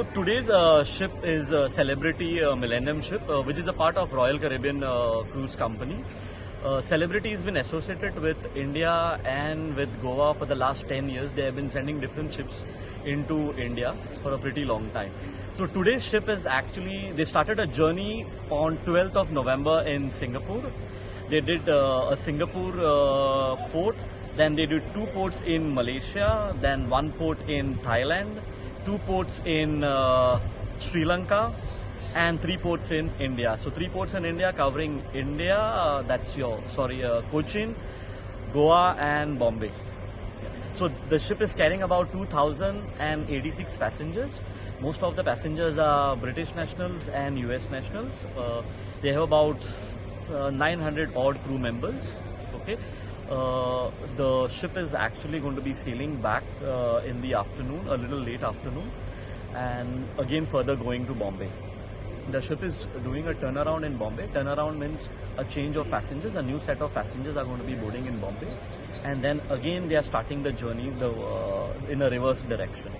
So today's ship is Celebrity Millennium ship, which is a part of Royal Caribbean Cruise Company. Celebrity has been associated with India and with Goa for the last 10 years. They have been sending different ships into India for a pretty long time. So today's ship is actually, they started a journey on 12th of November in Singapore. They did a Singapore port, then they did 2 ports in Malaysia, then 1 port in Thailand, 2 ports in Sri Lanka, and 3 ports in India. So 3 ports in India covering India, Cochin, Goa and Bombay. So the ship is carrying about 2,086 passengers. Most of the passengers are British nationals and US nationals. They have about 900 odd crew members. Okay. The ship is actually going to be sailing back in the afternoon, a little late afternoon, and again further going to Bombay. The ship is doing a turnaround in Bombay. Turnaround means a change of passengers. A new set of passengers are going to be boarding in Bombay, and then again they are starting the journey in a reverse direction.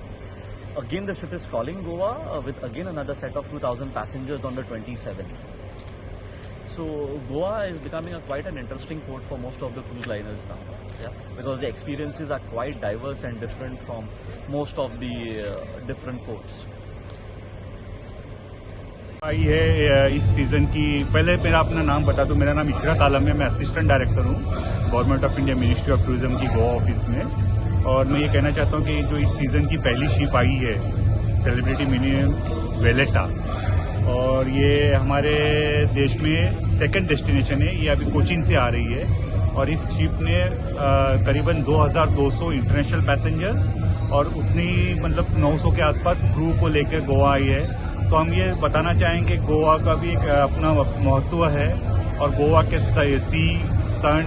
Again the ship is calling Goa with again another set of 2,000 passengers on the 27th. So Goa is becoming quite an interesting port for most of the cruise liners now, because the experiences are quite diverse and different from most of the different ports. आई है इस season की। पहले मेरा अपना नाम बता दूं, मेरा नाम इशरत आलम है। मैं असिस्टेंट डायरेक्टर हूं government of India ministry of tourism की गोवा ऑफिस में। और मैं ये कहना चाहता हूं कि जो इस सीजन की पहली शिप आई है सेलिब्रिटी मिलेनियम वेलेटा, और ये हमारे देश में सेकंड डेस्टिनेशन है। ये अभी कोचीन से आ रही है और इस शिप ने करीबन 2,200 इंटरनेशनल पैसेंजर और उतनी 900 के आसपास क्रू को लेकर गोवा आई है। तो हम ये बताना चाहेंगे कि गोवा का भी एक अपना महत्व है और गोवा के सी, सन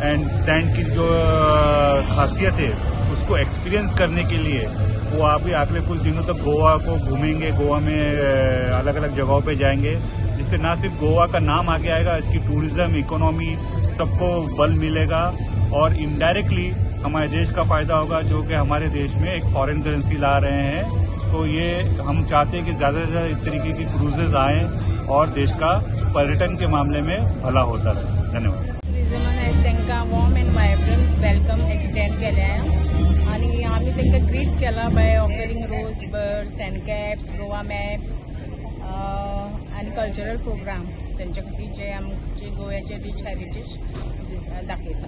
एंड सैंड की जो खासियत है उसको एक्सपीरियंस करने के लिए वो अभी अगले कुछ दिनों तक गोवा को घूमेंगे। गोवा में अलग अलग जगहों पे जाएंगे, जिससे ना सिर्फ गोवा का नाम आगे आएगा, इसकी टूरिज्म इकोनॉमी सबको बल मिलेगा और इनडायरेक्टली हमारे देश का फायदा होगा, जो कि हमारे देश में एक फॉरेन करेंसी ला रहे हैं। तो ये हम चाहते हैं कि ज्यादा से ज्यादा इस तरीके की क्रूजेज आएं और देश का पर्यटन के मामले में भला होता रहे। धन्यवाद। तांकां warm and vibrant welcome extend केलें आनी आमी तांकां ग्रीट केला by offering rose birds and caps, Goa map आनी कल्चरल प्रोग्राम तांचे खातीर जे आमचे गोव्याचे रीच हेरिटेज दाखयता.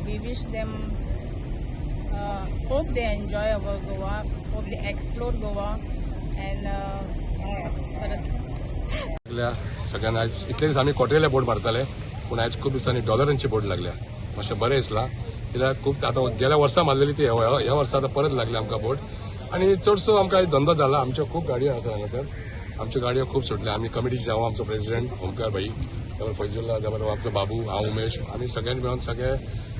We wish them hope they enjoy our Goa, hope they explore Goa and सगळ्यांना आज इतले दीस आमी कॉटेला बोट मारताले, पूण आयज खूब दिसांनी डॉलरांची बोट लागल्या. मातशें बरें दिसलां, कित्याक खूब आतां गेल्या वर्सा मारलेली ती ह्या वर्सा आतां परत लागली आमकां बोट. आनी चडसो आमकां आयज धंदो जाला. आमच्यो खूब गाडयो आसा हांगासर, आमच्यो गाडयो खूब सुटल्या. आमी कमिटीचे हांव आमचो प्रेसिडेंट ओमकार भाई, त्यावर फैजुल्ला, त्यावर आमचो बाबू, हांव उमेश, आमी सगळ्यांनी मेळून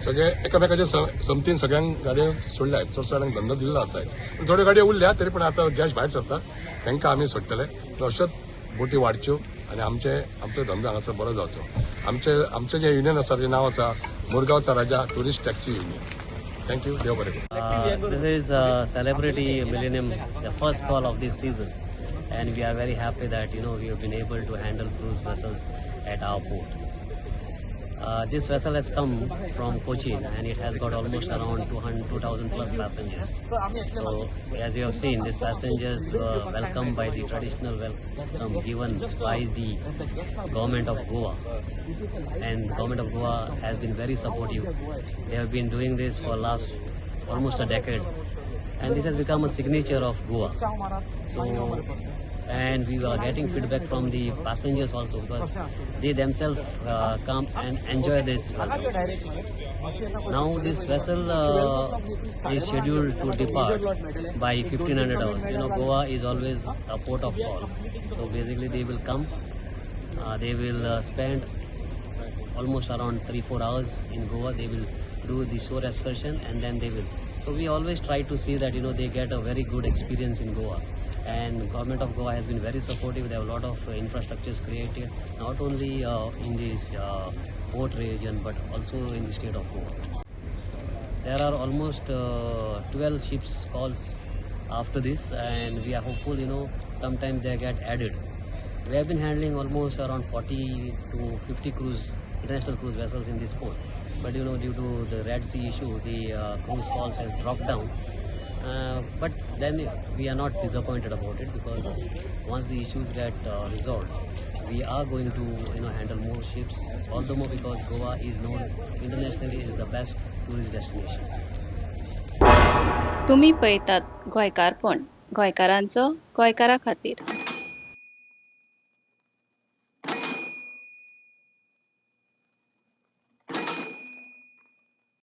सगळे एकामेकाच्या समतीन सगळ्यांक गाडयो सोडल्या. चडसो जाणांक धंदो दिल्लो आसा आयज. थोड्यो गाडयो उरल्या तरी पण आतां गॅस भायर सरता, तांकां आमी सोडटले. अश्योच बोटी वाडच्यो आनी आमचो धंदो हांगासर बरो जावचो. आमचें जें युनियन आसा तेजें नांव आसा मुरगांवचा राजा tourist taxi union. Thank you. This is Celebrity Millennium, the first call of this season, and we are very happy that we have been able to handle cruise vessels at our port. This vessel has come from Cochin and it has got almost around 2,000 plus passengers. So as you have seen, these passengers were welcomed by the traditional welcome given by the government of Goa, and the government of Goa has been very supportive. They have been doing this for last almost a decade, and this has become a signature of Goa. So and we are getting feedback from the passengers also, because they themselves come and enjoy this. Now this vessel is scheduled to depart by 1500 hours. Goa is always a port of call, so basically they will come, they will spend almost around 3-4 hours in Goa. They will do the shore excursion and then they will. So we always try to see that they get a very good experience in Goa. And government of Goa has been very supportive. There are a lot of infrastructures created, not only in this port region but also in the state of Goa. There are almost 12 ships calls after this, and we are hopeful, sometimes they get added. We have been handling almost around 40 to 50 international cruise vessels in this port. But due to the Red Sea issue, the cruise calls has dropped down. But then we are not disappointed about it, because once the issues get resolved, we are going to handle more ships. All the more because Goa is known internationally as the best tourist destination. तुम्ही पळयतात गोंयकारपण, गोंयकारांचो गोंयकारा खातीर.